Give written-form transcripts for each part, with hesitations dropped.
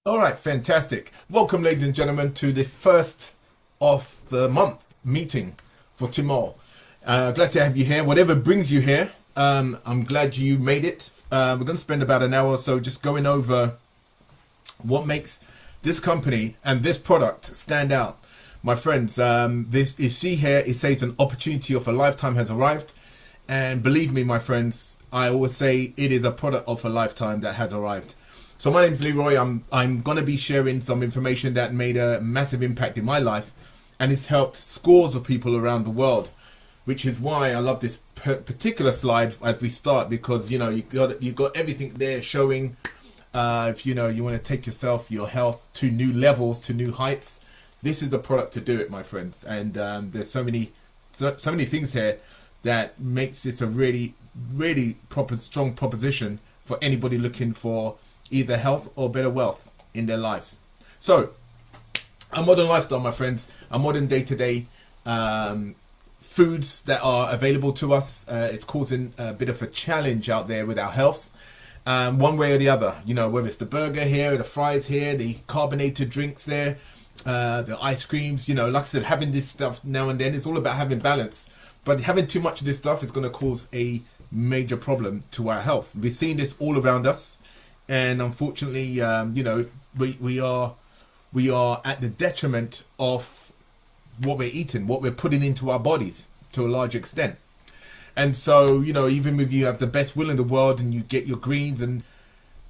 All right, fantastic. Welcome, ladies and gentlemen, to the first of the month meeting for Timol. Glad to have you here. Whatever brings you here, I'm glad you made it. We're going to spend about an hour or so just going over what makes this company and this product stand out. My friends, this you see here, it says an opportunity of a lifetime has arrived. And believe me, my friends, I always say it is a product of a lifetime that has arrived. So my name's Leroy. I'm going to be sharing some information that made a massive impact in my life, and it's helped scores of people around the world, which is why I love this particular slide as we start, because you got everything there showing if you want to take yourself, your health to new levels, to new heights. This is the product to do it, my friends. And there's so many things here that makes this a really strong proposition for anybody looking for either health or better wealth in their lives. So, a modern lifestyle, my friends, a modern day-to-day foods that are available to us. It's causing a bit of a challenge out there with our health, one way or the other. Whether it's the burger here, the fries here, the carbonated drinks there, the ice creams. Like I said, having this stuff now and then, it's all about having balance. But having too much of this stuff is going to cause a major problem to our health. We're seeing this all around us. And unfortunately, we are at the detriment of what we're eating, what we're putting into our bodies to a large extent. And so, even if you have the best will in the world and you get your greens and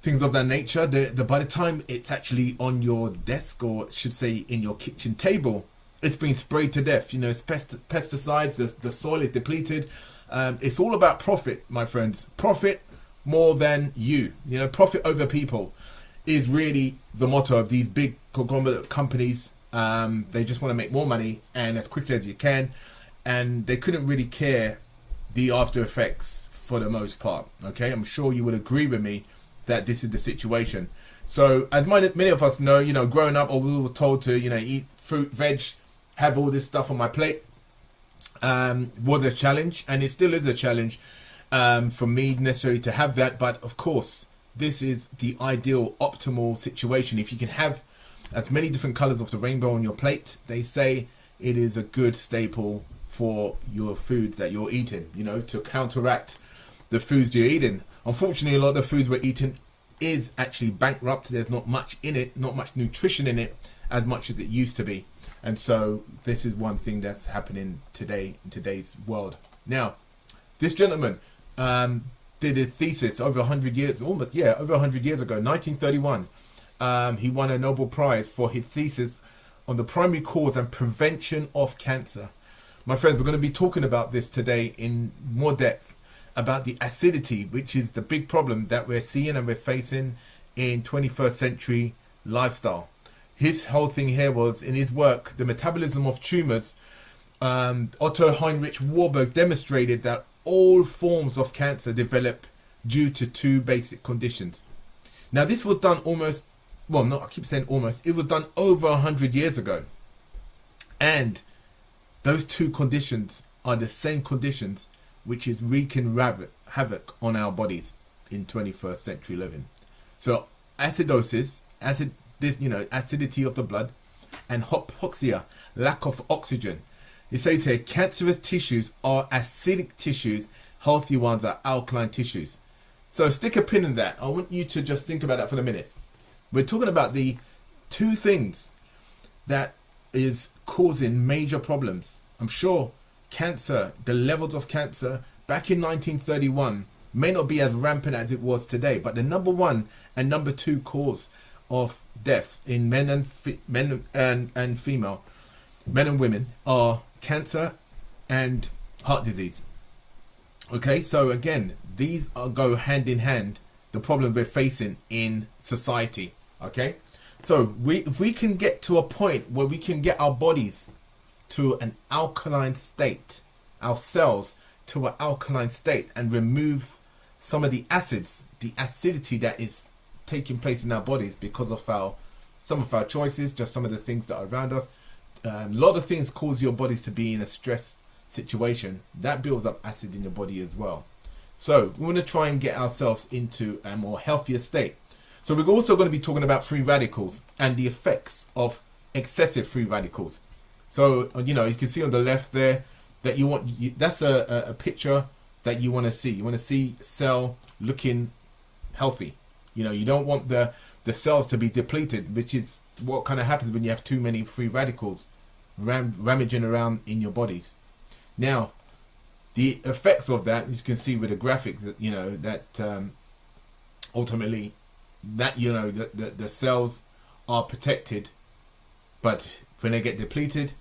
things of that nature, by the time it's actually on your desk, or I should say in your kitchen table, it's been sprayed to death. It's pesticides, the soil is depleted. It's all about profit, my friends. Profit more than you. Profit over people is really the motto of these big conglomerate companies. They just want to make more money and as quickly as you can, and they couldn't really care the after effects for the most part. Okay, I'm sure you would agree with me that this is the situation. So as many of us know, growing up, or we were told to eat fruit, veg, have all this stuff on my plate, was a challenge, and it still is a challenge for me necessarily to have that. But of course, this is the ideal, optimal situation. If you can have as many different colors of the rainbow on your plate, they say it is a good staple for your foods that you're eating, to counteract the foods you're eating. Unfortunately, a lot of the foods we're eating is actually bankrupt. There's not much in it, not much nutrition in it as much as it used to be. And so this is one thing that's happening today in today's world. Now, this gentleman did a thesis over 100 years, over 100 years ago, 1931. He won a Nobel Prize for his thesis on the primary cause and prevention of cancer. My friends, we're going to be talking about this today in more depth, about the acidity, which is the big problem that we're seeing and we're facing in 21st century lifestyle. His whole thing here was, in his work, The Metabolism of Tumors, Otto Heinrich Warburg demonstrated that all forms of cancer develop due to two basic conditions. Now, this was done it was done over 100 years ago. And those two conditions are the same conditions which is wreaking havoc on our bodies in 21st century living. So, acidosis, acidity of the blood, and hypoxia, lack of oxygen. It says here, cancerous tissues are acidic tissues, healthy ones are alkaline tissues. So stick a pin in that. I want you to just think about that for a minute. We're talking about the two things that is causing major problems. I'm sure cancer, the levels of cancer back in 1931 may not be as rampant as it was today, but the number one and number two cause of death in men and female, men and women, are cancer and heart disease. Okay, so again, these go hand in hand, the problem we're facing in society. Okay, so if we can get to a point where we can get our bodies to an alkaline state, our cells to an alkaline state, and remove some of the acids, the acidity that is taking place in our bodies because of some of our choices, just some of the things that are around us. A lot of things cause your bodies to be in a stress situation. That builds up acid in your body as well. So we want to try and get ourselves into a more healthier state. So we're also going to be talking about free radicals and the effects of excessive free radicals. So, you know, you can see on the left there that that's a picture that you want to see. You want to see cell looking healthy. You know, you don't want the cells to be depleted, which is what kind of happens when you have too many free radicals rummaging around in your bodies. Now, the effects of that, as you can see with the graphics, that, you know, that ultimately that, you know, the cells are protected, but when they get depleted,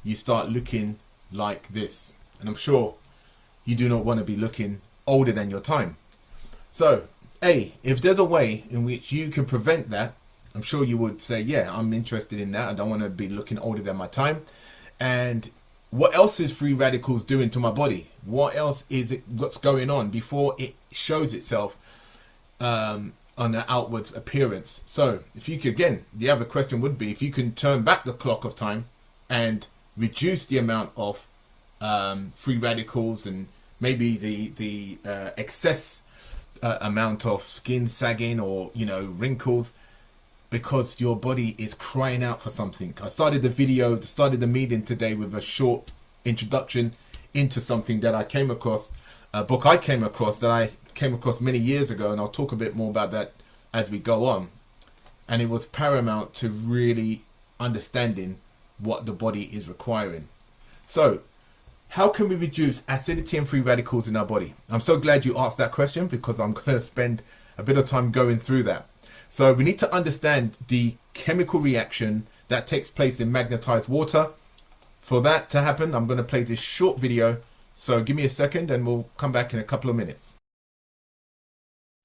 you start looking like this. And I'm sure you do not want to be looking older than your time. So, if there's a way in which you can prevent that, I'm sure you would say, yeah, I'm interested in that. I don't want to be looking older than my time. And what else is free radicals doing to my body? What else is it? What's going on before it shows itself on the outward appearance? So if you could, again, the other question would be if you can turn back the clock of time and reduce the amount of free radicals and maybe the excess amount of skin sagging or, you know, wrinkles, because your body is crying out for something. I started the meeting today with a short introduction into something that I came across, a book I came across many years ago, and I'll talk a bit more about that as we go on. And it was paramount to really understanding what the body is requiring. So, how can we reduce acidity and free radicals in our body? I'm so glad you asked that question, because I'm going to spend a bit of time going through that. So we need to understand the chemical reaction that takes place in magnetized water. For that to happen, I'm going to play this short video. So give me a second and we'll come back in a couple of minutes.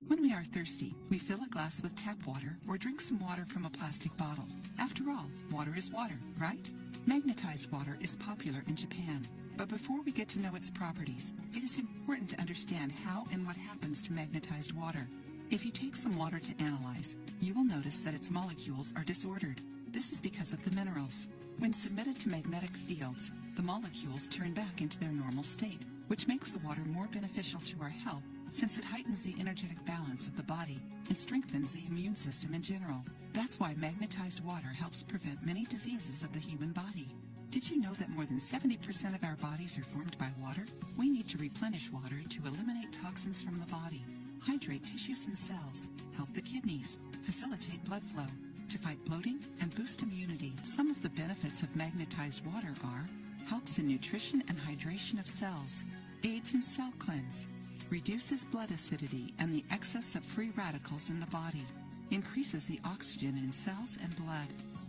When we are thirsty, we fill a glass with tap water or drink some water from a plastic bottle. After all, water is water, right? Magnetized water is popular in Japan. But before we get to know its properties, it is important to understand how and what happens to magnetized water. If you take some water to analyze, you will notice that its molecules are disordered. This is because of the minerals. When submitted to magnetic fields, the molecules turn back into their normal state, which makes the water more beneficial to our health, since it heightens the energetic balance of the body and strengthens the immune system in general. That's why magnetized water helps prevent many diseases of the human body. Did you know that more than 70% of our bodies are formed by water? We need to replenish water to eliminate toxins from the body, hydrate tissues and cells, help the kidneys, facilitate blood flow, to fight bloating and boost immunity. Some of the benefits of magnetized water are: helps in nutrition and hydration of cells, aids in cell cleanse, reduces blood acidity and the excess of free radicals in the body, increases the oxygen in cells and blood,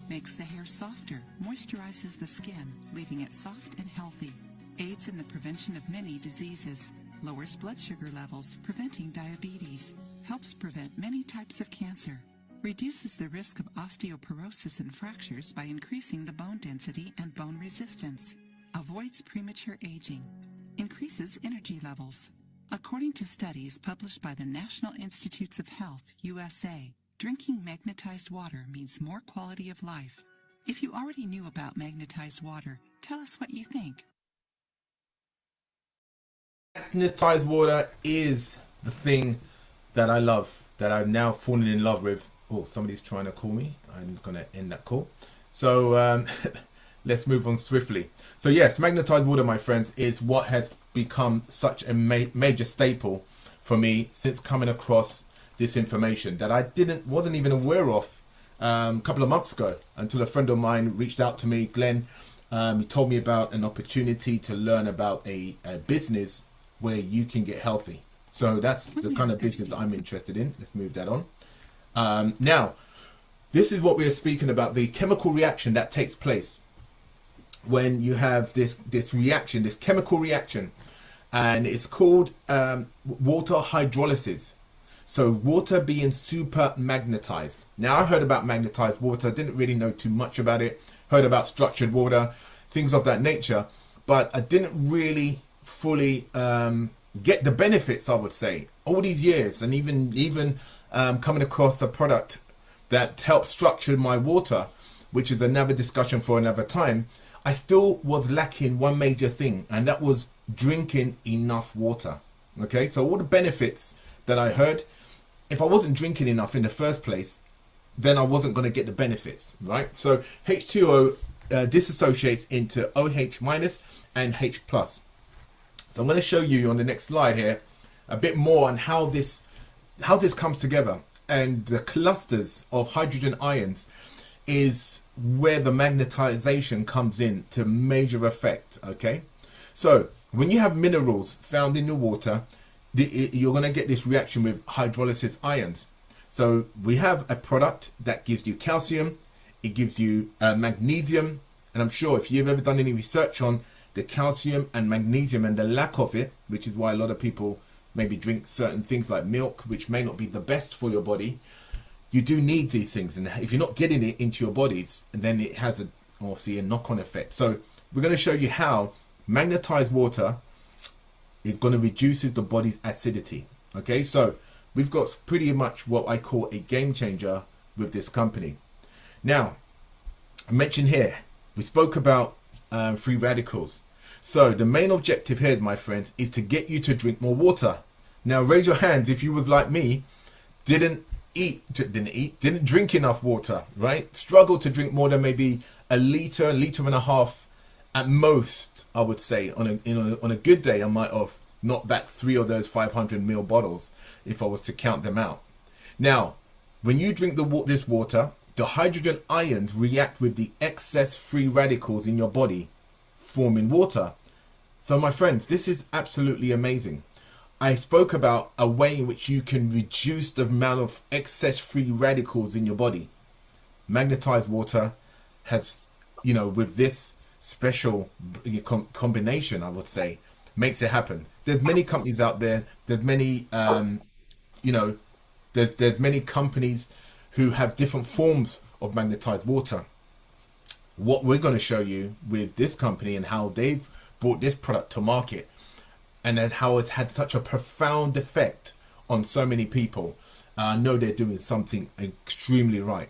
makes the hair softer, moisturizes the skin, leaving it soft and healthy, aids in the prevention of many diseases, lowers blood sugar levels, preventing diabetes, helps prevent many types of cancer, reduces the risk of osteoporosis and fractures by increasing the bone density and bone resistance, avoids premature aging, increases energy levels. According to studies published by the National Institutes of Health, USA, drinking magnetized water means more quality of life. If you already knew about magnetized water, tell us what you think. Magnetized water is the thing that I love, that I've now fallen in love with. Oh, somebody's trying to call me. I'm going to end that call. So let's move on swiftly. So yes, magnetized water, my friends, is what has become such a major staple for me since coming across this information that I wasn't even aware of a couple of months ago, until a friend of mine reached out to me, Glenn. He told me about an opportunity to learn about a business where you can get healthy. So that's the kind of business I'm interested in. Let's move that on. Now, this is what we are speaking about, the chemical reaction that takes place when you have this reaction, this chemical reaction, and it's called water hydrolysis. So water being super magnetized. Now, I heard about magnetized water, didn't really know too much about it, heard about structured water, things of that nature, but I didn't really fully get the benefits, I would say. All these years, and even coming across a product that helped structure my water, which is another discussion for another time, I still was lacking one major thing, and that was drinking enough water. Okay, so all the benefits that I heard, if I wasn't drinking enough in the first place, then I wasn't going to get the benefits, right? So H2O dissociates into OH minus and H plus. So I'm going to show you on the next slide here a bit more on how this comes together, and the clusters of hydrogen ions is where the magnetization comes in to major effect. Okay, so when you have minerals found in the water, you're going to get this reaction with hydrolysis ions. So we have a product that gives you calcium, it gives you magnesium, and I'm sure if you've ever done any research on the calcium and magnesium and the lack of it, which is why a lot of people maybe drink certain things like milk, which may not be the best for your body, you do need these things. And if you're not getting it into your bodies, then it has obviously a knock-on effect. So we're going to show you how magnetized water is going to reduce the body's acidity. Okay, so we've got pretty much what I call a game changer with this company. Now, I mentioned here, we spoke about free radicals. So the main objective here, my friends, is to get you to drink more water. Now, raise your hands if you was like me, didn't drink enough water, right? Struggled to drink more than maybe a liter and a half at most, I would say. On a good day, I might have knocked back 3 of those 500 ml bottles if I was to count them out. Now, when you drink this water, the hydrogen ions react with the excess free radicals in your body, forming water. So my friends, this is absolutely amazing. I spoke about a way in which you can reduce the amount of excess free radicals in your body. Magnetized water has, with this special combination, I would say, makes it happen. There's many companies out there. There's many, there's many companies who have different forms of magnetized water. What we're going to show you with this company and how they've brought this product to market, and then how it's had such a profound effect on so many people. I know they're doing something extremely right?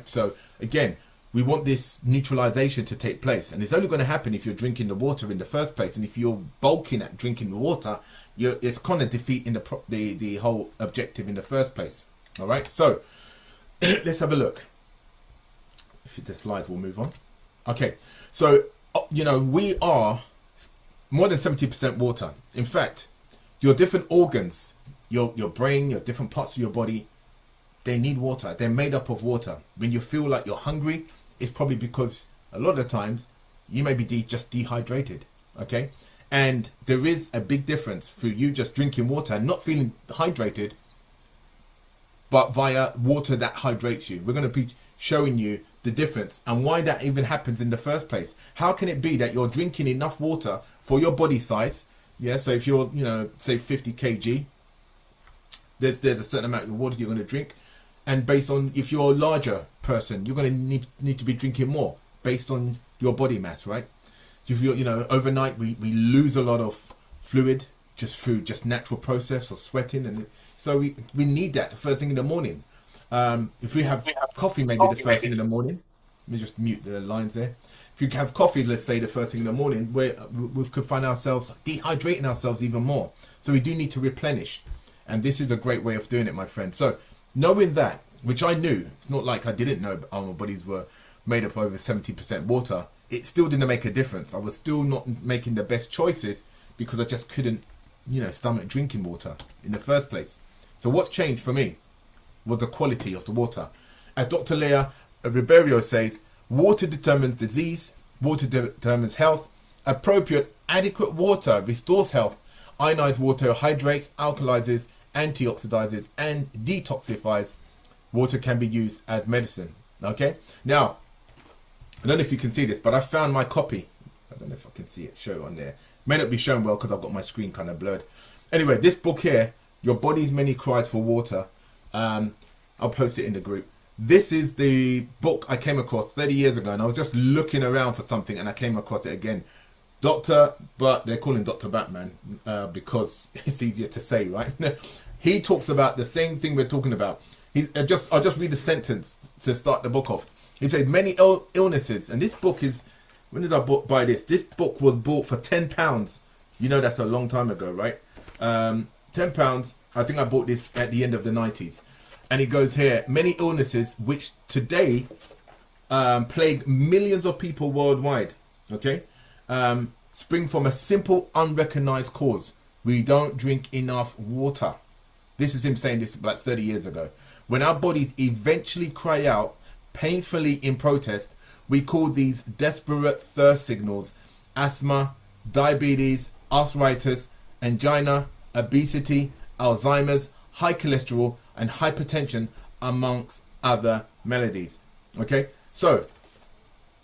So again, we want this neutralization to take place, and it's only going to happen if you're drinking the water in the first place. And if you're bulking at drinking the water, it's kind of defeating the whole objective in the first place. All right, so let's have a look. If the slides will move on. Okay, so we are more than 70% water. In fact, your different organs, your brain, your different parts of your body, they need water. They're made up of water. When you feel like you're hungry, it's probably because a lot of the times you may be just dehydrated. Okay, and there is a big difference for you just drinking water and not feeling hydrated, but via water that hydrates you. We're going to be showing you the difference and why that even happens in the first place. How can it be that you're drinking enough water for your body size? Yeah, so if you're, say 50 kg, there's a certain amount of water you're going to drink. And based on, if you're a larger person, you're going to need to be drinking more based on your body mass, right? If you're, overnight, we lose a lot of fluid just through just natural process or sweating. And so we need that the first thing in the morning. If we have coffee maybe the first thing in the morning, let me just mute the lines there. If you have coffee, let's say the first thing in the morning, we could find ourselves dehydrating ourselves even more. So we do need to replenish. And this is a great way of doing it, my friend. So knowing that, which I knew, it's not like I didn't know our bodies were made up over 70% water, it still didn't make a difference. I was still not making the best choices because I just couldn't, stomach drinking water in the first place. So what's changed for me was the quality of the water. As Dr. Leah Ribeiro says, water determines disease, water determines health. Appropriate, adequate water restores health. Ionized water hydrates, alkalizes, antioxidizes, and detoxifies. Water can be used as medicine. Okay? Now, I don't know if you can see this, but I found my copy. I don't know if I can see it show on there. May not be shown well because I've got my screen kind of blurred. Anyway, this book here, Your Body's Many Cries for Water. I'll post it in the group. This is the book I came across 30 years ago, and I was just looking around for something and I came across it again. But they're calling Dr. Batman because it's easier to say, right? He talks about the same thing we're talking about. I'll just read the sentence to start the book off. He said, many illnesses, and this book is, when did I buy this? This book was bought for £10. That's a long time ago, right? £10. I think I bought this at the end of the 90s. And it goes here, many illnesses which today plague millions of people worldwide, okay, spring from a simple, unrecognized cause. We don't drink enough water. This is him saying this like 30 years ago. When our bodies eventually cry out painfully in protest, we call these desperate thirst signals asthma, diabetes, arthritis, angina, obesity, Alzheimer's, high cholesterol, and hypertension, amongst other melodies. Okay, so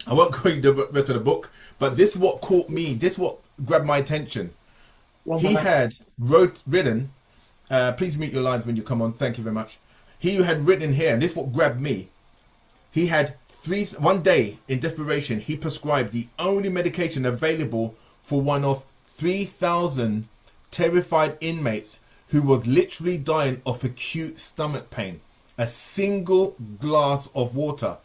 I won't go into the rest of the book, but this what caught me, this what grabbed my attention. He had written, please mute your lines when you come on, thank you very much. He had written here, and this what grabbed me. He had one day in desperation, he prescribed the only medication available for one of 3,000 terrified inmates who was literally dying of acute stomach pain. A single glass of water.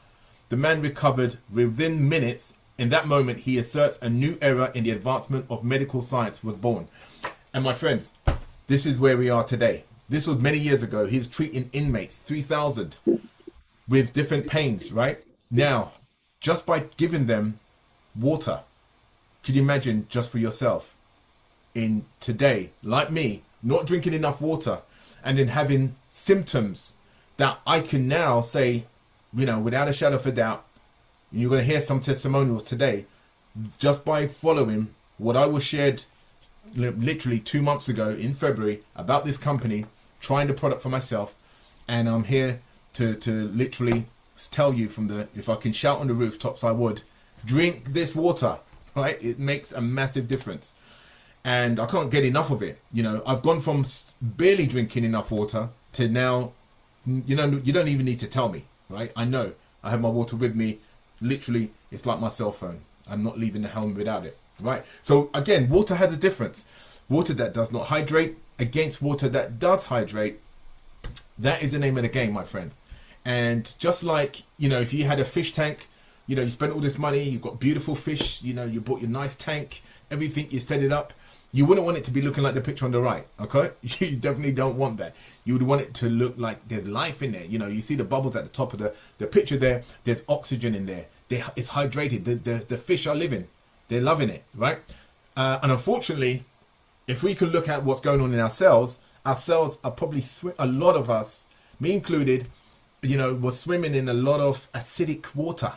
The man recovered within minutes. In that moment, he asserts a new era in the advancement of medical science was born. And my friends, this is where we are today. This was many years ago. He was treating inmates, 3,000, with different pains, right? Now, just by giving them water, could you imagine just for yourself in today, like me, not drinking enough water and then having symptoms that I can now say, you know, without a shadow of a doubt, you're going to hear some testimonials today just by following what I was shared literally 2 months ago in February about this company, trying the product for myself. And I'm here to literally tell you from the, if I can shout on the rooftops, I would drink this water, right? It makes a massive difference. And I can't get enough of it. You know, I've gone from barely drinking enough water to now, you know, you don't even need to tell me, right? I know I have my water with me. Literally, it's like my cell phone. I'm not leaving the home without it, right? So again, water has a difference. Water that does not hydrate against water that does hydrate. That is the name of the game, my friends. And just like, you know, if you had a fish tank, you know, you spent all this money, you've got beautiful fish, you know, you bought your nice tank, everything, you set it up. You wouldn't want it to be looking like the picture on the right, okay? You definitely don't want that. You would want it to look like there's life in there. You know, you see the bubbles at the top of the picture there. There's oxygen in there. It's hydrated. The fish are living. They're loving it, right? And unfortunately, if we can look at what's going on in our cells are probably, a lot of us, me included, you know, we're swimming in a lot of acidic water.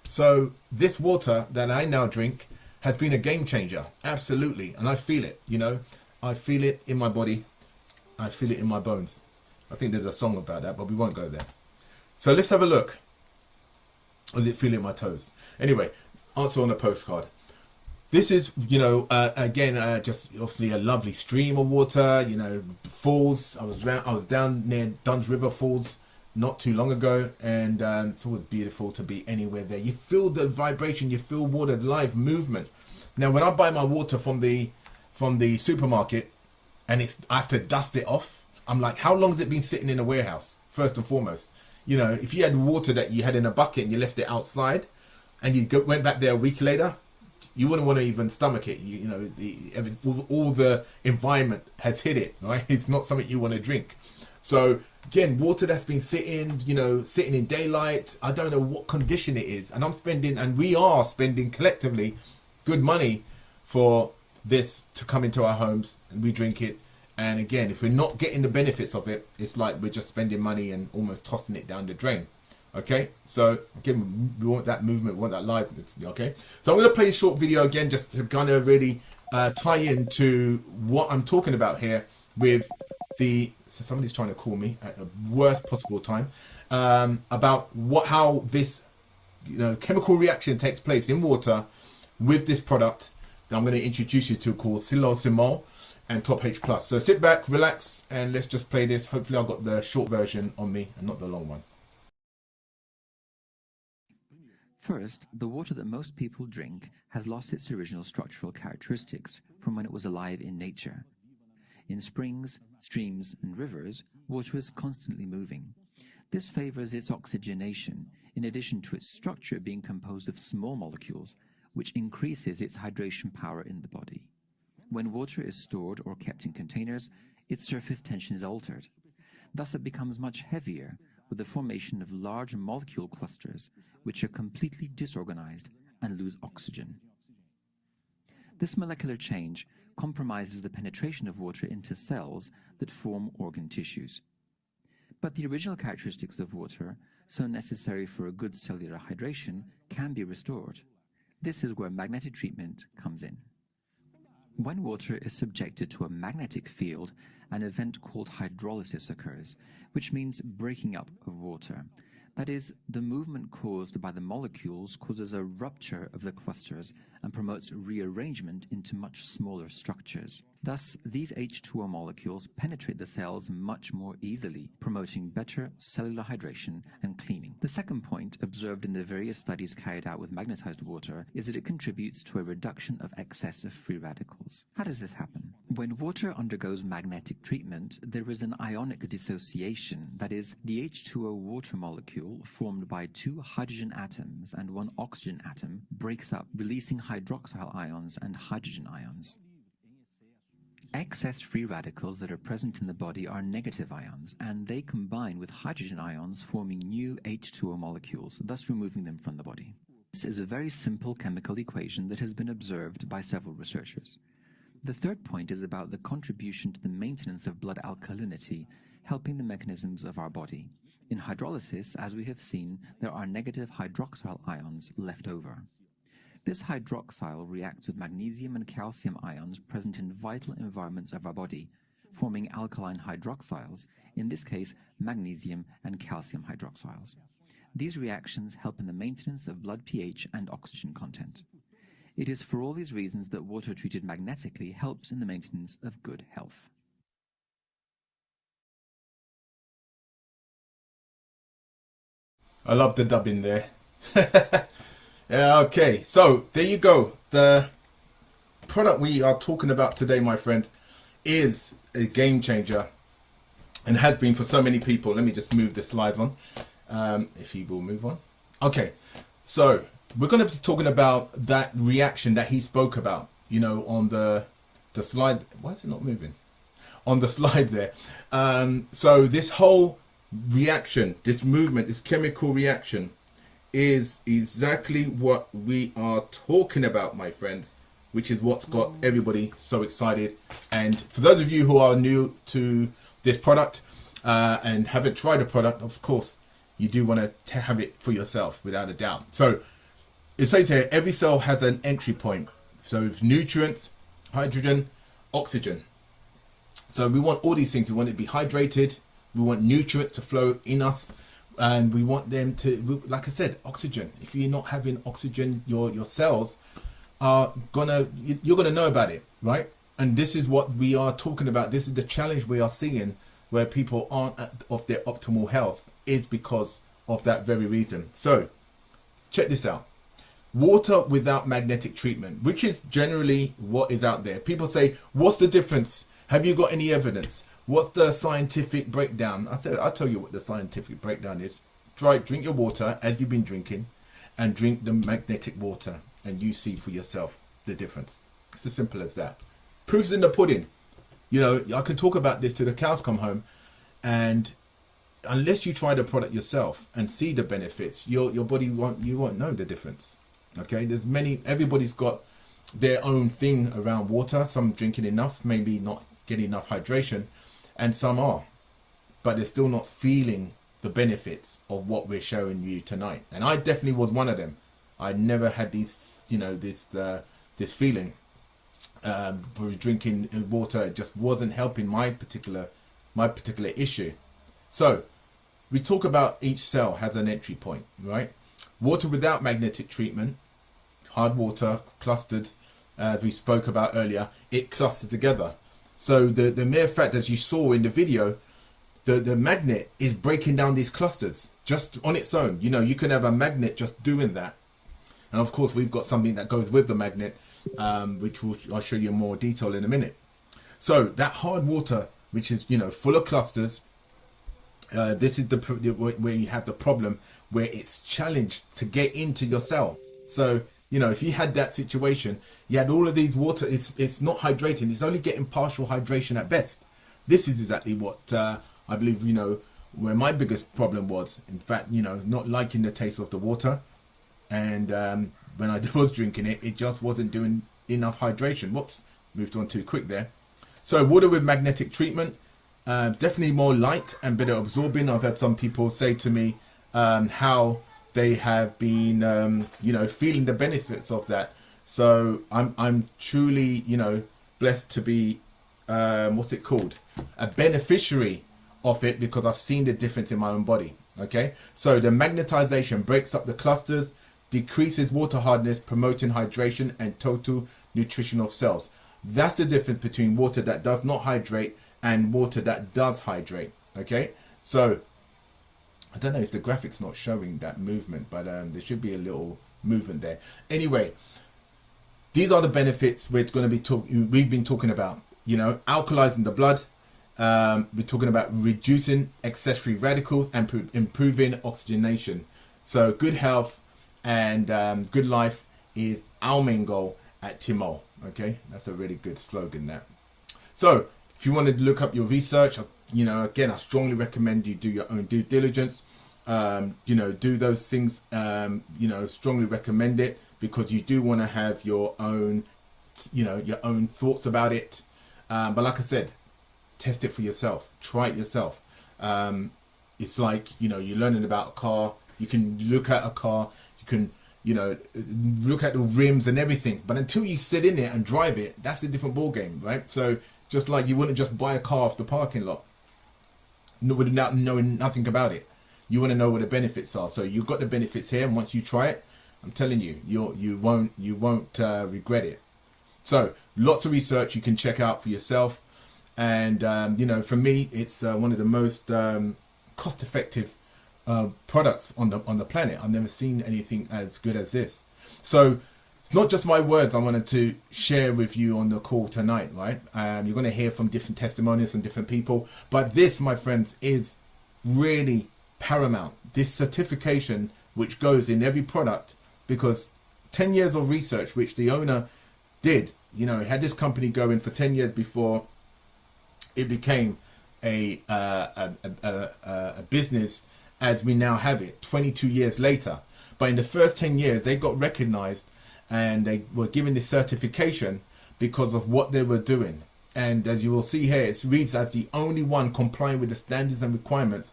So this water that I now drink has been a game changer, absolutely, and I feel it, you know, I feel it in my body, I feel it in my bones. I think there's a song about that, but we won't go there. So let's have a look. Does it feel in my toes? Anyway, answer on a postcard. This is, you know, again, just obviously a lovely stream of water, you know, falls. I was down near Dunn's River Falls not too long ago, and it's always beautiful to be anywhere there. You feel the vibration, you feel water, live movement. Now, when I buy my water from the supermarket, and I have to dust it off, I'm like, how long has it been sitting in a warehouse? First and foremost, you know, if you had water that you had in a bucket and you left it outside, and you went back there a week later, you wouldn't want to even stomach it. You know, all the environment has hit it, right? It's not something you want to drink. So again, water that's been sitting in daylight, I don't know what condition it is. And we are spending collectively good money for this to come into our homes, and we drink it. And again, if we're not getting the benefits of it, it's like we're just spending money and almost tossing it down the drain. Okay, so again, we want that movement, we want that liveness. Okay, so I'm going to play a short video again just to kind of really tie into what I'm talking about here with so somebody's trying to call me at the worst possible time, about how this, you know, chemical reaction takes place in water with this product that I'm going to introduce you to, called Timol and Top H Plus. So sit back, relax, and let's just play this. Hopefully I've got the short version on me and not the long one. First, the water that most people drink has lost its original structural characteristics from when it was alive in nature. In springs, streams, and rivers, water is constantly moving. This favors its oxygenation, in addition to its structure being composed of small molecules, which increases its hydration power in the body. When water is stored or kept in containers, its surface tension is altered. Thus it becomes much heavier, with the formation of large molecule clusters, which are completely disorganized and lose oxygen. This molecular change compromises the penetration of water into cells that form organ tissues. But the original characteristics of water, so necessary for a good cellular hydration, can be restored. This is where magnetic treatment comes in. When water is subjected to a magnetic field, an event called hydrolysis occurs, which means breaking up of water. That is, the movement caused by the molecules causes a rupture of the clusters and promotes rearrangement into much smaller structures. Thus, these H2O molecules penetrate the cells much more easily, promoting better cellular hydration and cleaning. The second point observed in the various studies carried out with magnetized water is that it contributes to a reduction of excess of free radicals. How does this happen? When water undergoes magnetic treatment, there is an ionic dissociation, that is, the H2O water molecule, formed by 2 hydrogen atoms and 1 oxygen atom, breaks up, releasing hydroxyl ions and hydrogen ions. Excess free radicals that are present in the body are negative ions, and they combine with hydrogen ions, forming new H2O molecules, thus removing them from the body. This is a very simple chemical equation that has been observed by several researchers. The third point is about the contribution to the maintenance of blood alkalinity, helping the mechanisms of our body. In hydrolysis, as we have seen, there are negative hydroxyl ions left over. This hydroxyl reacts with magnesium and calcium ions present in vital environments of our body, forming alkaline hydroxyls, in this case magnesium and calcium hydroxyls. These reactions help in the maintenance of blood pH and oxygen content. It is for all these reasons that water treated magnetically helps in the maintenance of good health. I love the dubbing there. Yeah, okay, so there you go. The product we are talking about today, my friends, is a game changer and has been for so many people. Let me just move the slides on, if you will move on. Okay, so we're going to be talking about that reaction that he spoke about, you know, on the slide. Why is it not moving? On the slide there. So this whole reaction, this movement, this chemical reaction is exactly what we are talking about, my friends, which is what's got everybody so excited. And for those of you who are new to this product and haven't tried the product, of course, you do want to have it for yourself, without a doubt. So it says here, every cell has an entry point. So it's nutrients, hydrogen, oxygen. So we want all these things. We want it to be hydrated. We want nutrients to flow in us. And we want them to, like I said, oxygen. If you're not having oxygen, your cells are you're gonna know about it, right? And this is what we are talking about. This is the challenge we are seeing, where people aren't of their optimal health, is because of that very reason. So check this out. Water without magnetic treatment, which is generally what is out there. People say, what's the difference? Have you got any evidence? What's the scientific breakdown? I'll tell you what the scientific breakdown is. Drink your water as you've been drinking, and drink the magnetic water, and you see for yourself the difference. It's as simple as that. Proof's in the pudding. You know, I can talk about this till the cows come home, and unless you try the product yourself and see the benefits, your body won't know the difference. Okay, everybody's got their own thing around water. Some drinking enough, maybe not getting enough hydration, and some are, but they're still not feeling the benefits of what we're showing you tonight. And I definitely was one of them. I never had these, you know, this feeling. Drinking water, it just wasn't helping my particular issue. So we talk about each cell has an entry point, right? Water without magnetic treatment, hard water, clustered, as we spoke about earlier, it clusters together. So the mere fact, as you saw in the video, the magnet is breaking down these clusters just on its own. You know, you can have a magnet just doing that. And of course, we've got something that goes with the magnet, which I'll show you in more detail in a minute. So that hard water, which is, you know, full of clusters, this is where you have the problem, where it's challenged to get into your cell. So, you know, if you had that situation, you had all of these it's not hydrating. It's only getting partial hydration at best. This is exactly what I believe, you know, where my biggest problem was, in fact, you know, not liking the taste of the water. And when I was drinking it, it just wasn't doing enough hydration. Whoops, moved on too quick there. So water with magnetic treatment, definitely more light and better absorbing. I've had some people say to me how they have been, you know, feeling the benefits of that. So I'm truly, you know, blessed to be, what's it called? A beneficiary of it, because I've seen the difference in my own body. Okay, so the magnetization breaks up the clusters, decreases water hardness, promoting hydration and total nutrition of cells. That's the difference between water that does not hydrate and water that does hydrate. Okay, so I don't know if the graphic's not showing that movement, but there should be a little movement there. Anyway, these are the benefits we've been talking about. You know, alkalizing the blood. We're talking about reducing excess free radicals and improving oxygenation. So good health and good life is our main goal at Timol. Okay, that's a really good slogan there. So if you want to look up your research, you know, again, I strongly recommend you do your own due diligence. You know, do those things. You know, strongly recommend it, because you do want to have your own, you know, your own thoughts about it. But like I said, test it for yourself. Try it yourself. It's like, you know, you're learning about a car. You can look at a car. You can, you know, look at the rims and everything. But until you sit in it and drive it, that's a different ball game, right? So just like you wouldn't just buy a car off the parking lot without knowing nothing about it. You want to know what the benefits are. So you've got the benefits here, and once you try it, I'm telling you, you won't regret it. So lots of research you can check out for yourself. And, you know, for me, it's one of the most cost-effective products on the planet. I've never seen anything as good as this. So it's not just my words I wanted to share with you on the call tonight, right? You're going to hear from different testimonies from different people. But this, my friends, is really paramount. This certification, which goes in every product, because 10 years of research, which the owner did, you know, had this company going for 10 years before it became a business as we now have it 22 years later. But in the first 10 years, they got recognized and they were given this certification because of what they were doing. And as you will see here, it reads as the only one complying with the standards and requirements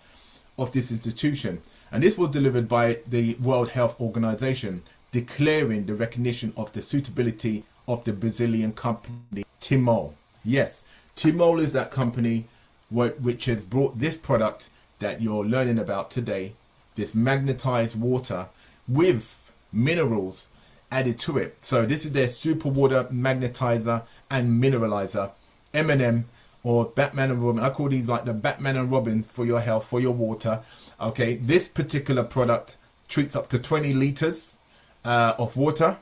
of this institution. And this was delivered by the World Health Organization, declaring the recognition of the suitability of the Brazilian company Timol. Yes, Timol is that company which has brought this product that you're learning about today, this magnetized water with minerals added to it. So this is their super water magnetizer and mineralizer, M&M, or Batman and Robin. I call these like the Batman and Robin for your health, for your water. Okay, this particular product treats up to 20 liters of water.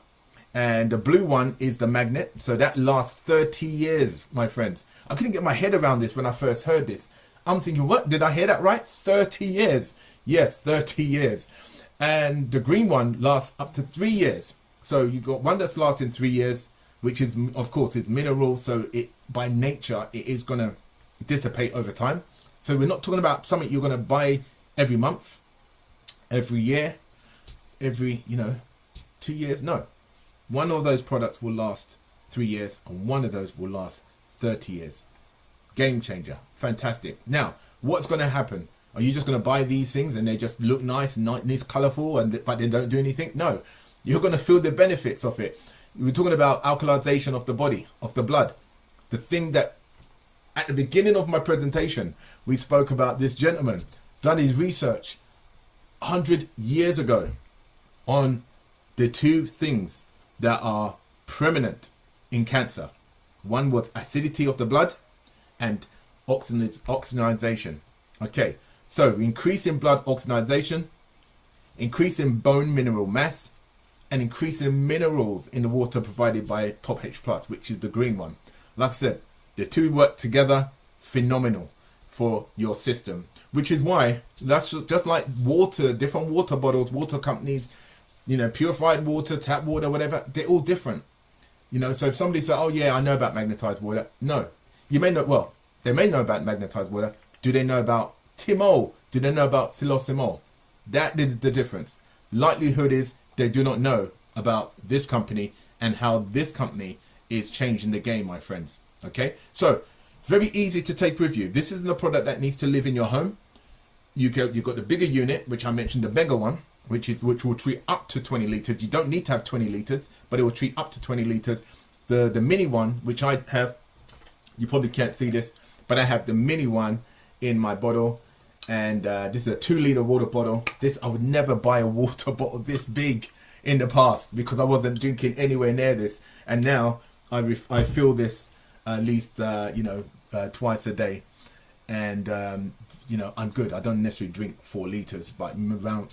And the blue one is the magnet. So that lasts 30 years, my friends. I couldn't get my head around this when I first heard this. I'm thinking, what? Did I hear that right? 30 years. Yes, 30 years. And the green one lasts up to 3 years. So you've got one that's lasting 3 years, which is, of course, is mineral. So it, by nature, it is going to dissipate over time. So we're not talking about something you're going to buy every month, every year, every, 2 years. No. One of those products will last 3 years and one of those will last 30 years. Game changer. Fantastic. Now, what's going to happen? Are you just going to buy these things and they just look nice and nice, colourful, but they don't do anything? No. You're going to feel the benefits of it. We're talking about alkalization of the body, of the blood. The thing that at the beginning of my presentation, we spoke about this gentleman, done his research 100 years ago on the two things that are prominent in cancer. One was acidity of the blood and oxygenation. Okay, so increasing blood oxygenation, increasing bone mineral mass, and increasing minerals in the water provided by Top H+, which is the green one. Like I said, the two work together, phenomenal for your system, which is why that's just like water, different water bottles, water companies, purified water, tap water, whatever, they're all different. So if somebody says, oh yeah, I know about magnetized water. No, you may not, well, they may know about magnetized water. Do they know about Timol? Do they know about psilocybin? That is the difference. Likelihood is they do not know about this company and how this company is changing the game, my friends. Okay, so very easy to take with you. This isn't a product that needs to live in your home. You've got the bigger unit, which I mentioned, the mega one, which will treat up to 20 liters. You don't need to have 20 liters, but it will treat up to 20 liters. The mini one, which I have, you probably can't see this, but I have the mini one in my bottle, and this is a 2-liter water bottle. This, I would never buy a water bottle this big in the past because I wasn't drinking anywhere near this, and now I fill this at least twice a day, and I'm good. I don't necessarily drink 4 liters, but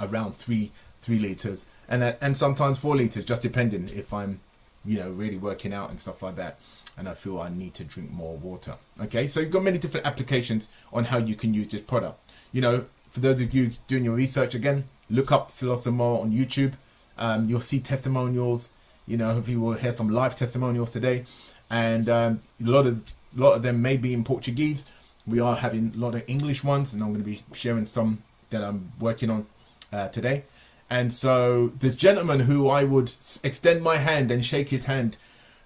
around 3 liters, and sometimes 4 liters, just depending if I'm really working out and stuff like that, and I feel I need to drink more water. Okay, so you've got many different applications on how you can use this product. For those of you doing your research, again, look up psilocybin on YouTube. You'll see testimonials. Hopefully we'll hear some live testimonials today, and a lot of them may be in Portuguese. We are having a lot of English ones, and I'm going to be sharing some that I'm working on today. And so this gentleman who I would extend my hand and shake his hand,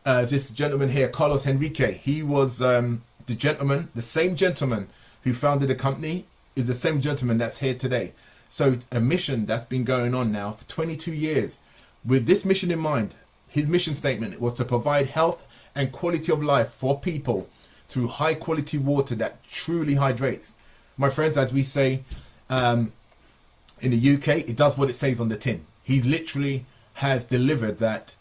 this gentleman here, Carlos Henrique, he was the same gentleman who founded the company, is the same gentleman that's here today. So a mission that's been going on now for 22 years. With this mission in mind, his mission statement was to provide health and quality of life for people through high quality water that truly hydrates. My friends, as we say in the UK, it does what it says on the tin. He literally has delivered that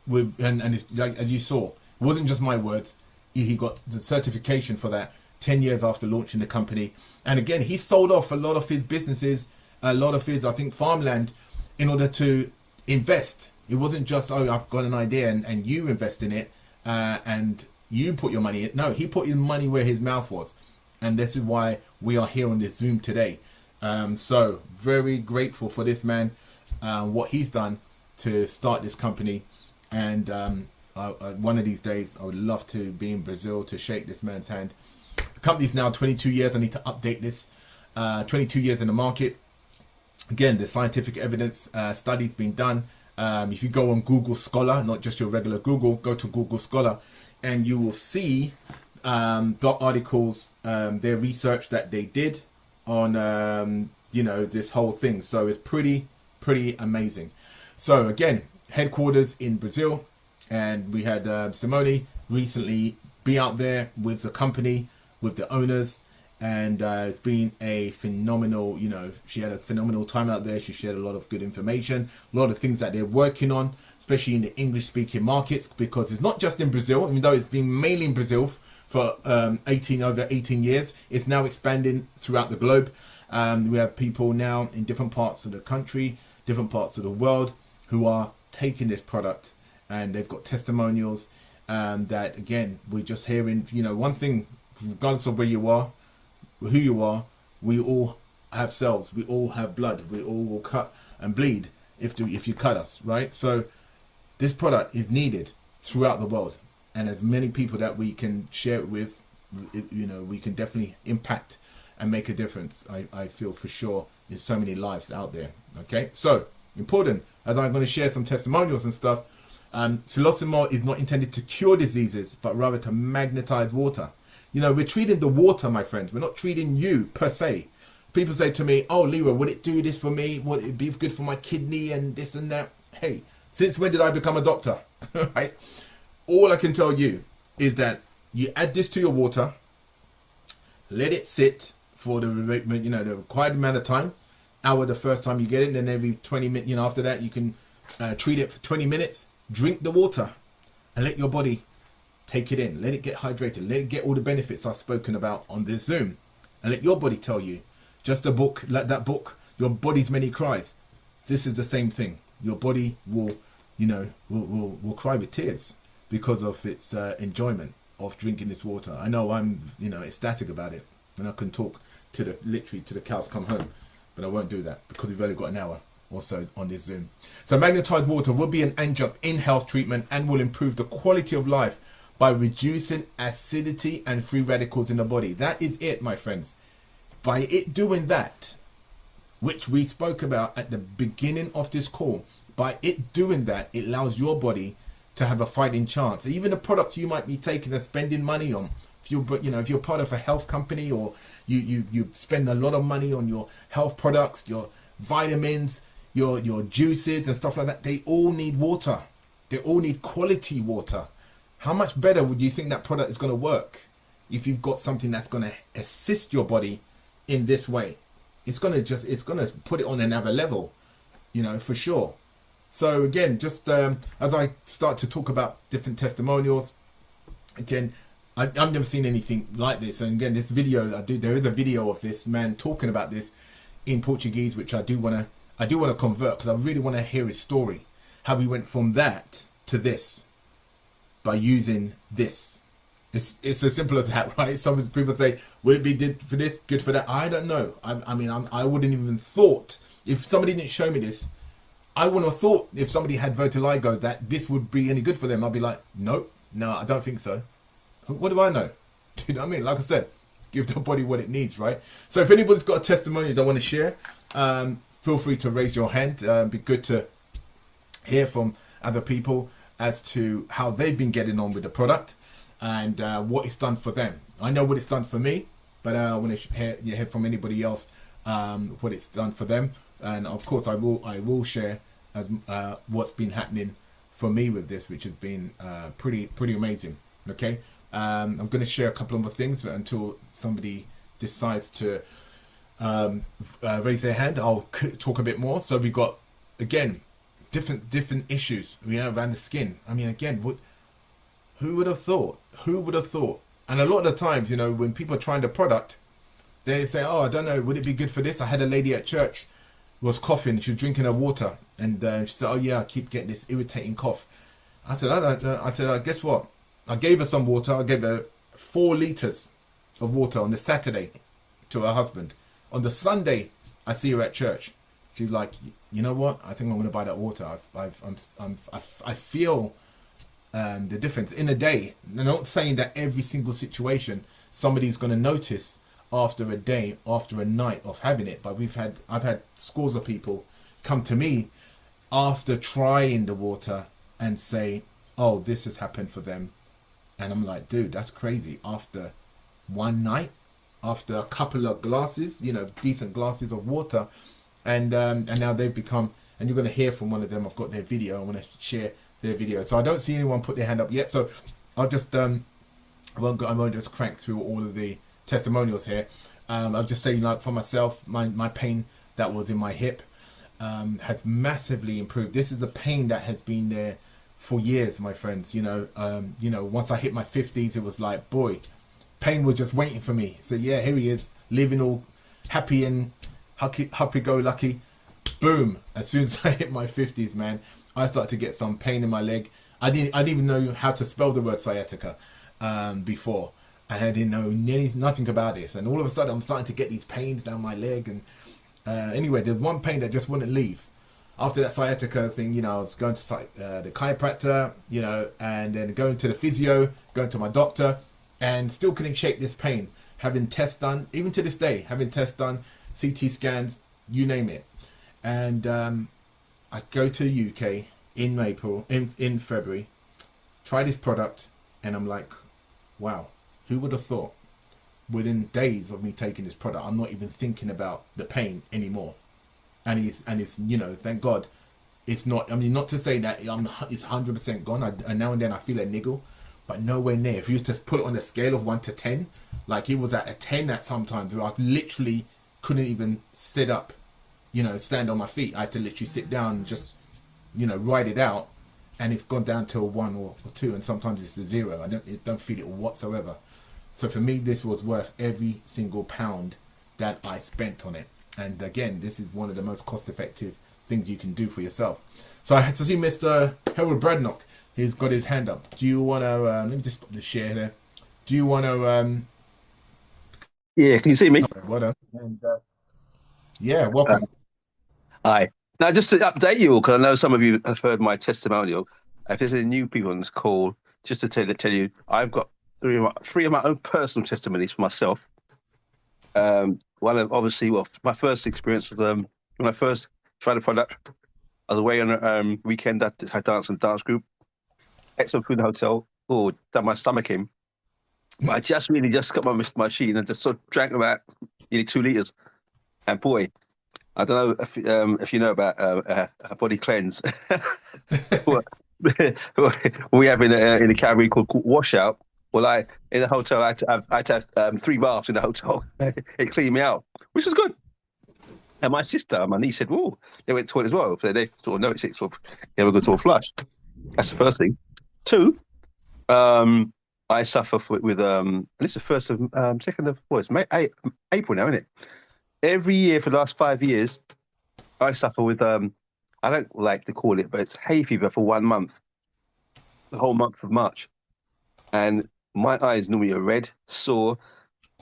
and it's like, as you saw, it wasn't just my words. He got the certification for that 10 years after launching the company. And again, he sold off a lot of his businesses, a lot of his, I think, farmland in order to invest. It wasn't just, oh, I've got an idea and you invest in it and you put your money in. No, he put his money where his mouth was. And this is why we are here on this Zoom today. So very grateful for this man, what he's done to start this company. And one of these days, I would love to be in Brazil to shake this man's hand. The company's now 22 years. I need to update this. 22 years in the market. Again, the scientific evidence studies being done. If you go on Google Scholar, not just your regular Google, go to Google Scholar, and you will see articles, their research that they did on this whole thing. So it's pretty amazing. So again, headquarters in Brazil, and we had Simone recently be out there with the company, with the owners, and it's been a phenomenal, she had a phenomenal time out there. She shared a lot of good information, a lot of things that they're working on, especially in the English speaking markets, because it's not just in Brazil, even though it's been mainly in Brazil for over 18 years. It's now expanding throughout the globe. We have people now in different parts of the country, different parts of the world, who are taking this product, and they've got testimonials that, again, we're just hearing, one thing, regardless of where you are, who you are, we all have cells, we all have blood, we all will cut and bleed if you cut us, right? So this product is needed throughout the world, and as many people that we can share it with, we can definitely impact and make a difference. I feel for sure there's so many lives out there. Okay, so important, as I'm going to share some testimonials and stuff. Psilocybin is not intended to cure diseases, but rather to magnetize water. We're treating the water, my friends. We're not treating you per se. People say to me, oh, Leroy, would it do this for me? Would it be good for my kidney and this and that? Hey, since when did I become a doctor? Right? All I can tell you is that you add this to your water, let it sit for the required amount of time. Hour the first time you get it, then every 20 minutes, after that you can treat it for 20 minutes. Drink the water and let your body take it in. Let it get hydrated. Let it get all the benefits I've spoken about on this Zoom, and let your body tell you. Just a book, like that book, Your Body's Many Cries. This is the same thing. Your body will, will cry with tears because of its enjoyment of drinking this water. I know I'm, ecstatic about it, and I can talk literally to the cows come home, but I won't do that because we've only got an hour or so on this Zoom. So magnetized water will be an adjunct in health treatment and will improve the quality of life by reducing acidity and free radicals in the body. That is it, my friends. By it doing that, which we spoke about at the beginning of this call, by it doing that, it allows your body to have a fighting chance. Even the products you might be taking and spending money on, if you're part of a health company, or you spend a lot of money on your health products, your vitamins, your juices and stuff like that, they all need water. They all need quality water. How much better would you think that product is going to work if you've got something that's going to assist your body in this way? It's going to put it on another level, for sure. So again, just as I start to talk about different testimonials, again, I've never seen anything like this. And again, this video there is a video of this man talking about this in Portuguese, which I do want to convert, because I really want to hear his story, how he went from that to this by using this. It's as simple as that, right? Some people say, will it be good for this, good for that? I don't know. I wouldn't even thought, if somebody didn't show me this, I wouldn't have thought if somebody had vitiligo that this would be any good for them. I'd be like, nope, no, I don't think so. What do I know? You know what I mean? Like I said, give the body what it needs, right? So if anybody's got a testimony they want to share, feel free to raise your hand. It'd be good to hear from other people as to how they've been getting on with the product and what it's done for them. I know what it's done for me, but I want to hear from anybody else what it's done for them. And of course, I will share as what's been happening for me with this, which has been pretty amazing. Okay, I'm going to share a couple of more things, but until somebody decides to raise their hand, I'll talk a bit more. So we got, again, different issues around the skin. I mean, again, who would have thought? Who would have thought? And a lot of the times, when people are trying the product, they say, oh, I don't know, would it be good for this? I had a lady at church was coughing. She was drinking her water, and she said, oh yeah, I keep getting this irritating cough. I said, I don't know. I said, guess what? I gave her some water. I gave her 4 liters of water on the Saturday to her husband. On the Sunday, I see her at church. She's like, you know what? I think I'm going to buy that water. I feel the difference in a day. I'm not saying that every single situation somebody's going to notice after a day, after a night of having it, but I've had scores of people come to me after trying the water and say, oh, this has happened for them. And I'm like, dude, that's crazy. After one night, after a couple of glasses, decent glasses of water, and now they've become, and you're going to hear from one of them. I've got their video. I want to share their video. So I don't see anyone put their hand up yet. So I'll just, I won't just crank through all of the testimonials here. I'll just say, like, for myself, my pain that was in my hip has massively improved. This is a pain that has been there for years, my friends. Once I hit my 50s, it was like, boy, pain was just waiting for me. So yeah, here he is, living all happy and happy-go-lucky. Boom! As soon as I hit my 50s, man, I started to get some pain in my leg. I didn't even know how to spell the word sciatica before. I didn't know nothing about this, and all of a sudden I'm starting to get these pains down my leg. And anyway, there's one pain that just wouldn't leave. After that sciatica thing, I was going to the chiropractor, and then going to the physio, going to my doctor, and still couldn't shake this pain. Having tests done, even to this day, having tests done, CT scans, you name it. And I go to the UK in February, try this product, and I'm like, wow. Who would have thought? Within days of me taking this product, I'm not even thinking about the pain anymore. And it's thank God, it's not. I mean, not to say that it's 100% gone. And now and then I feel a niggle, but nowhere near. If you just put it on a scale of 1 to 10, like it was at a 10 at sometimes, where I literally couldn't even sit up, stand on my feet. I had to literally sit down and just, ride it out. And it's gone down to a 1 or 2, and sometimes it's a 0. I don't feel it whatsoever. So for me, this was worth every single pound that I spent on it. And again, this is one of the most cost-effective things you can do for yourself. So I see Mr. Harold Bradnock. He's got his hand up. Do you want to, let me just stop the share there. Do you want to... Yeah, can you see me? Well done. And, yeah, welcome. Hi. Now, just to update you all, because I know some of you have heard my testimonial. If there's any new people on this call, just to tell you, I've got three of my own personal testimonies for myself. Obviously, well, my first experience was when I first tried the product. I was away on a weekend. I danced in a dance group. Ate some food in the hotel. Oh, that my stomach in. But I just really just got my machine and just sort of drank about nearly 2 liters. And boy, I don't know if you know about a body cleanse. What we have in the category called washout. Well, I in the hotel I had to have 3 baths in the hotel. It cleaned me out, which was good. And my sister and my niece said, "Oh, they went to the toilet as well." So they sort of noticed it, sort of they were good to a flush. That's the first thing. Two, um, I suffer with and this is the first of second of what is May, April now, isn't it? Every year for the last 5 years, I suffer with I don't like to call it, but it's hay fever for 1 month, the whole month of March. And my eyes normally are red, sore.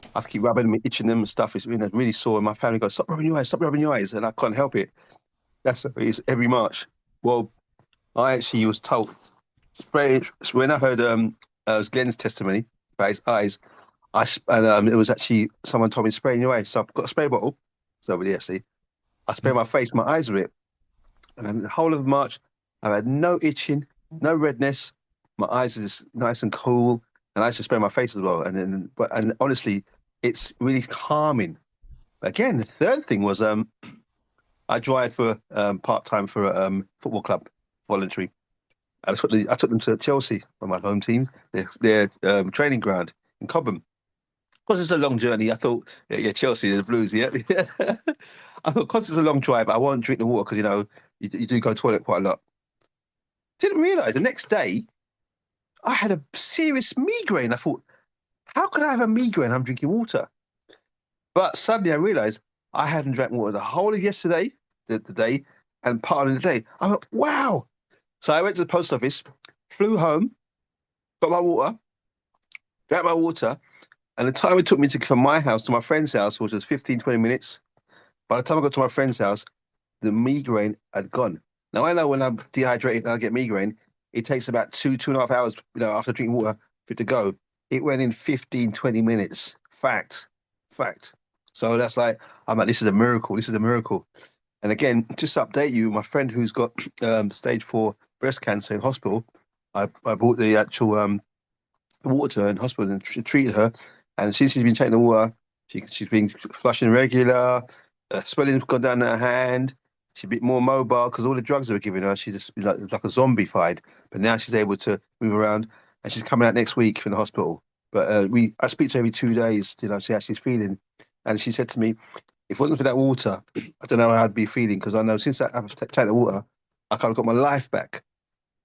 I have to keep rubbing them, itching them and stuff. It's really sore. And my family goes, "Stop rubbing your eyes, stop rubbing your eyes." And I can't help it. It's every March. Well, I actually was told, spray, when I heard it was Glenn's testimony about his eyes, it was actually someone told me spray in your eyes. So I've got a spray bottle. Somebody actually. I spray my face, my eyes with it. And the whole of March, I've had no itching, no redness. My eyes are just nice and cool, and I just spray my face as well. And honestly, it's really calming. But again, the third thing was I drive for part time for a football club, voluntary. And I took them to Chelsea, on my home team, their training ground in Cobham. Because it's a long journey, I thought, yeah, Chelsea, the Blues, yeah. I thought, because it's a long drive, I won't drink the water because, you do go to the toilet quite a lot. Didn't realise the next day I had a serious migraine. I thought, how could I have a migraine? I'm drinking water. But suddenly I realised I hadn't drank water the whole of yesterday, the day, and part of the day. I thought, wow. So I went to the post office, flew home, got my water, drank my water, and the time it took me to from my house to my friend's house, which was 15, 20 minutes, by the time I got to my friend's house, the migraine had gone. Now, I know when I'm dehydrated and I get migraine, it takes about 2.5 hours, after drinking water for it to go. It went in 15, 20 minutes. Fact. So that's like, I'm like, this is a miracle. This is a miracle. And again, just to update you, my friend who's got stage 4 breast cancer in hospital, I bought the actual water in hospital and treated her. And since she's been taking the water, she's been flushing regular, swelling's gone down her hand. She's a bit more mobile because all the drugs they were giving her, she's just like a zombified. But now she's able to move around, and she's coming out next week from the hospital. But I speak to her every 2 days, see how she's feeling. And she said to me, if it wasn't for that water, I don't know how I'd be feeling, because I know since I've taken the water, I kind of got my life back.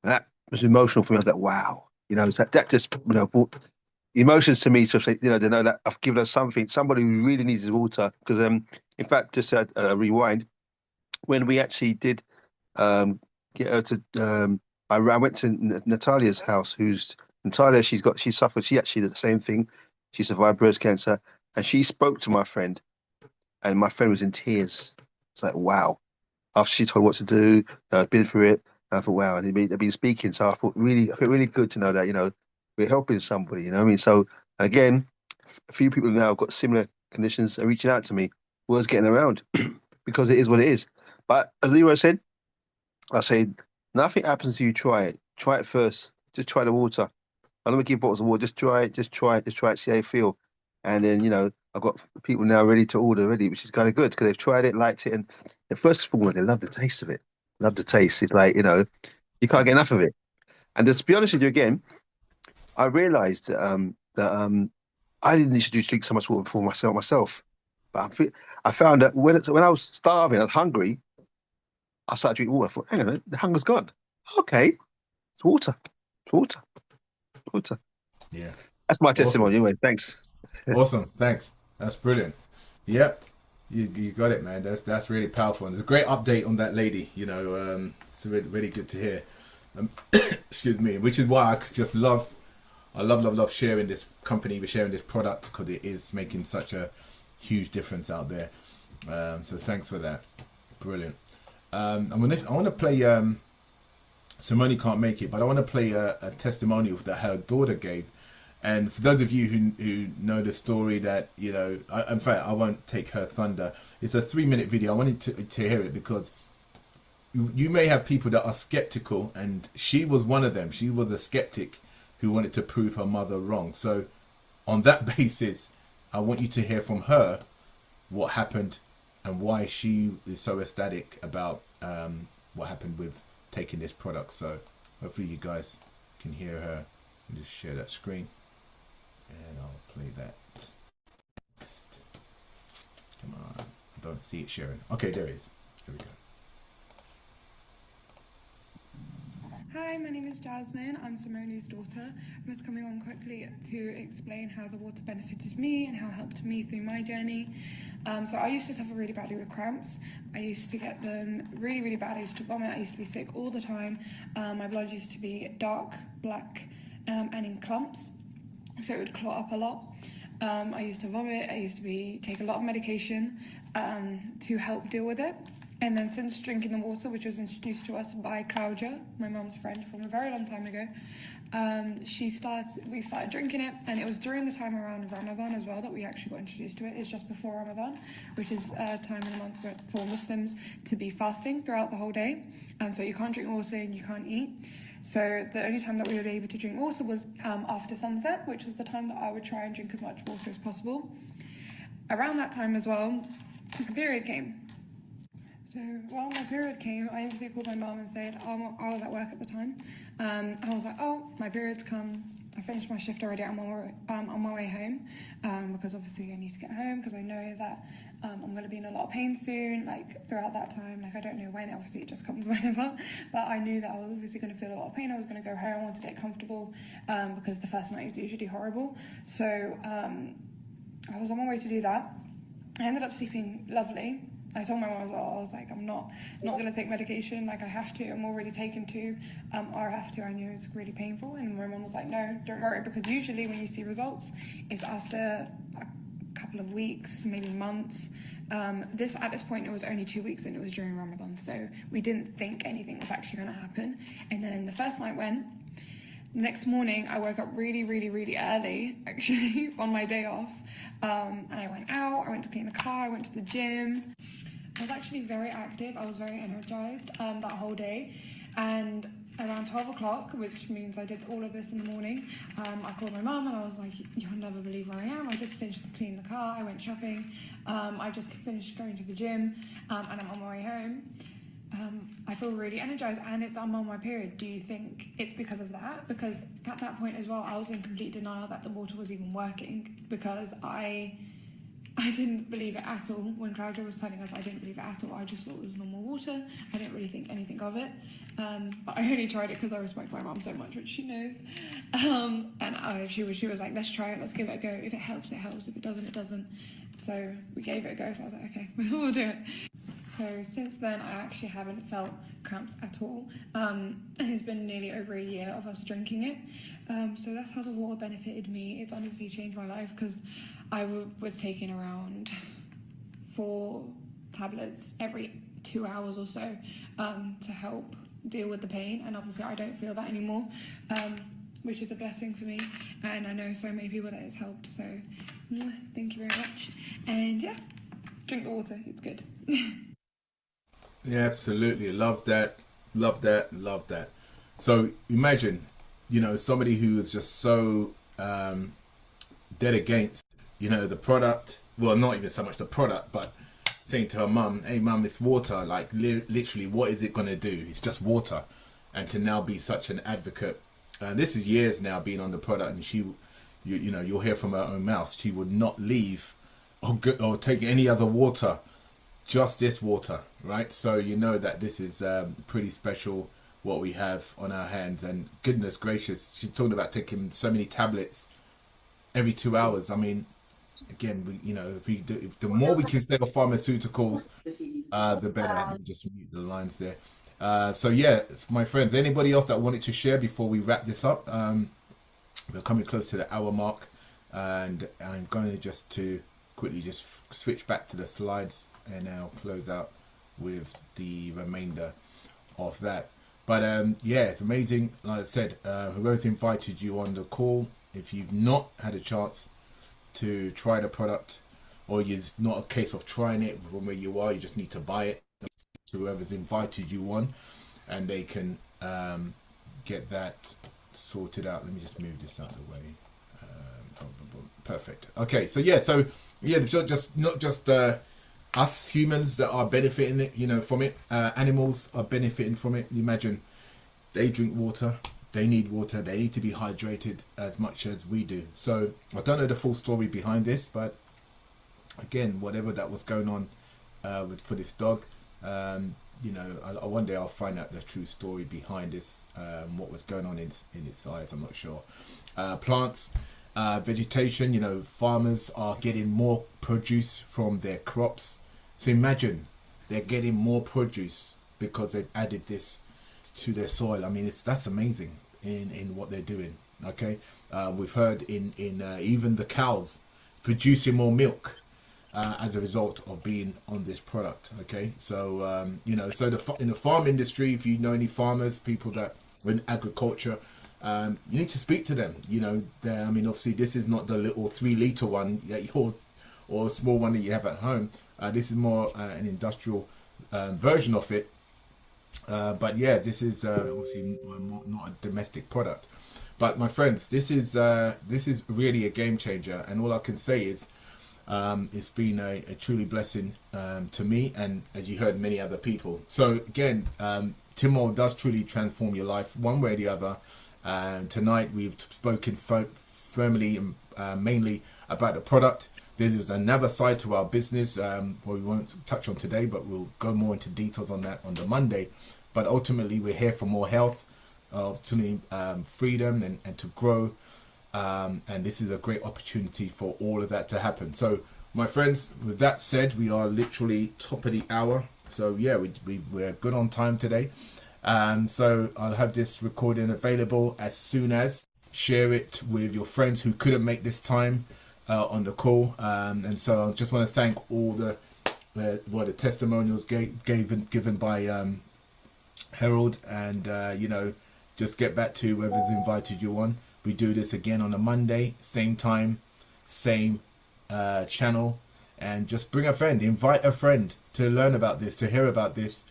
And that was emotional for me. I was like, wow, so that just, brought emotions to me to say, to know that I've given her something, somebody who really needs his water. Because, in fact, just a rewind, when we actually did get her to, I went to Natalia's house, Natalia, she actually did the same thing. She survived breast cancer, and she spoke to my friend, and my friend was in tears. It's like, wow. After she told what to do, been through it, and I thought, wow, and they've been speaking. So I felt really good to know that, we're helping somebody, what I mean? So again, a few people now have got similar conditions are reaching out to me. Word's getting around because it is what it is. But as Leroy said, I say, nothing happens to you, try it. Try it first. Just try the water. I don't give bottles of water. Just try it, see how you feel. And then, I've got people now ready to order already, which is kind of good because they've tried it, liked it. And the first of all, they love the taste of it. Love the taste. It's like, you can't get enough of it. And to be honest with you again, I realized that I didn't need to drink so much water before myself. But I found that when I was starving, I was hungry, I started drinking water. I thought, hang on a minute, the hunger's gone. Okay, it's water. It's water. Water. Yeah. That's my testimony anyway. Thanks. Awesome. Thanks. That's brilliant. Yep. You got it, man. That's really powerful. And there's a great update on that lady, it's really, really good to hear. Excuse me, which is why I love sharing this company, we're sharing this product because it is making such a huge difference out there. So thanks for that. Brilliant. I want to play, Simone can't make it, but I want to play a testimonial that her daughter gave. And for those of you who know the story, that, you know, in fact, I won't take her thunder. It's a 3-minute video. I wanted to hear it because you may have people that are skeptical, and she was one of them. She was a skeptic who wanted to prove her mother wrong. So on that basis, I want you to hear from her what happened and why she is so ecstatic about what happened with taking this product. So hopefully you guys can hear her. And just share that screen and I'll play that next. Come on, I don't see it sharing. Okay, there it is. Here we go. Hi, my name is Jasmine. I'm Simone's daughter. I'm just coming on quickly to explain how the water benefited me and how it helped me through my journey. So I used to suffer really badly with cramps. I used to get them really, really bad. I used to vomit. I used to be sick all the time. My blood used to be dark, black, and in clumps. So it would clot up a lot. I used to vomit. I used to take a lot of medication to help deal with it. And then since drinking the water, which was introduced to us by Claudia, my mum's friend from a very long time ago, we started drinking it, and it was during the time around Ramadan as well that we actually got introduced to it. It's just before Ramadan, which is a time in the month for Muslims to be fasting throughout the whole day. So you can't drink water and you can't eat. So the only time that we were able to drink water was after sunset, which was the time that I would try and drink as much water as possible. Around that time as well, my period came. So while my period came, I instantly called my mum and said, I was at work at the time. I was like, oh, my period's come. I finished my shift already. I'm on my way home because obviously I need to get home because I know that I'm going to be in a lot of pain soon, like throughout that time. Like I don't know when, obviously it just comes whenever, but I knew that I was obviously going to feel a lot of pain. I was going to go home. I wanted to get comfortable because the first night is usually horrible. So I was on my way to do that. I ended up sleeping lovely. I told my mum as well, I was like, I'm not going to take medication, like I have to, I'm already taken to, or I have to, I knew it's really painful, and my mum was like, no, don't worry, because usually when you see results, it's after a couple of weeks, maybe months. At this point, it was only 2 weeks, and it was during Ramadan, so we didn't think anything was actually going to happen, and then the first night went. The next morning, I woke up really, really, really early, actually, on my day off, and I went out, I went to clean the car, I went to the gym. I was actually very active, I was very energized that whole day, and around 12 o'clock, which means I did all of this in the morning, I called my mum and I was like, you'll never believe where I am. I just finished cleaning the car, I went shopping, I just finished going to the gym, and I'm on my way home. I feel really energized, and I'm on my period. Do you think it's because of that? Because at that point as well, I was in complete denial that the water was even working, because I didn't believe it at all. When Claudia was telling us, I didn't believe it at all. I just thought it was normal water. I didn't really think anything of it. But I only tried it because I respect my mum so much, which she knows. And she was like, let's try it, let's give it a go. If it helps, it helps. If it doesn't, it doesn't. So we gave it a go. So I was like, okay, we'll do it. So since then, I actually haven't felt cramps at all. And it's been nearly over a year of us drinking it. So that's how the water benefited me. It's honestly changed my life, because I was taking around 4 tablets every 2 hours or so to help deal with the pain. And obviously I don't feel that anymore, which is a blessing for me. And I know so many people that it's helped. So thank you very much. And yeah, drink the water. It's good. Yeah, absolutely. Love that. Love that. Love that. So imagine, somebody who is just so dead against, the product. Well, not even so much the product, but saying to her mum, hey mum, it's water. Like literally, what is it going to do? It's just water. And to now be such an advocate. This is years now being on the product, and you'll hear from her own mouth. She would not leave or take any other water. Just this water, right? So you know that this is pretty special, what we have on our hands. And goodness gracious, she's talking about taking so many tablets every 2 hours. I mean, again, the more we can save pharmaceuticals, the better. Let me just mute the lines there. So yeah, my friends, anybody else that wanted to share before we wrap this up? We're coming close to the hour mark, and I'm going to quickly just switch back to the slides and now close out with the remainder of that. But yeah, it's amazing. Like I said, whoever's invited you on the call, if you've not had a chance to try the product, or it's not a case of trying it from where you are, you just need to buy it to whoever's invited you on, and they can get that sorted out. Let me just move this out of the way. Perfect. Okay, so yeah, it's not just us humans that are benefiting it, from it. Animals are benefiting from it. Imagine they drink water, they need water, they need to be hydrated as much as we do. So I don't know the full story behind this, but again, whatever that was going on for this dog, one day I'll find out the true story behind this, what was going on in its eyes. I'm not sure. Plants, vegetation, farmers are getting more produce from their crops. So imagine they're getting more produce because they've added this to their soil. I mean, that's amazing in what they're doing. Okay, we've heard in even the cows producing more milk as a result of being on this product. Okay, so so in the farm industry, if you know any farmers, people that are in agriculture, you need to speak to them. I mean, obviously this is not the little 3-liter one or a small one that you have at home. This is more an industrial version of it. But yeah, this is obviously not a domestic product. But my friends, this is really a game changer, and all I can say is it's been a truly blessing to me, and as you heard, many other people. So again, Timol does truly transform your life one way or the other. Tonight we've spoken firmly and mainly about the product. This is another side to our business, we won't touch on today, but we'll go more into details on that on the Monday. But ultimately, we're here for more health, freedom, and to grow. And this is a great opportunity for all of that to happen. So, my friends, with that said, we are literally top of the hour. So yeah, we're good on time today. So I'll have this recording available as soon as. Share it with your friends who couldn't make this time on the call. And so I just want to thank all the testimonials given by Harold, and just get back to whoever's invited you on. We do this again on a Monday, same time, same channel, and just bring a friend, invite a friend to learn about this, to hear about this,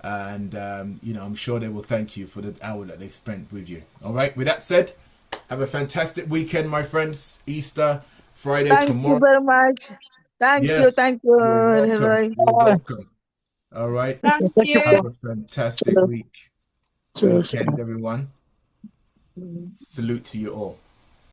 and I'm sure they will thank you for the hour that they've spent with you. All right, with that said, have a fantastic weekend, my friends. Easter Friday tomorrow. Thank you very much. Thank you. You're welcome. You're welcome. All right. Thank you. Have a fantastic weekend, everyone. Salute to you all.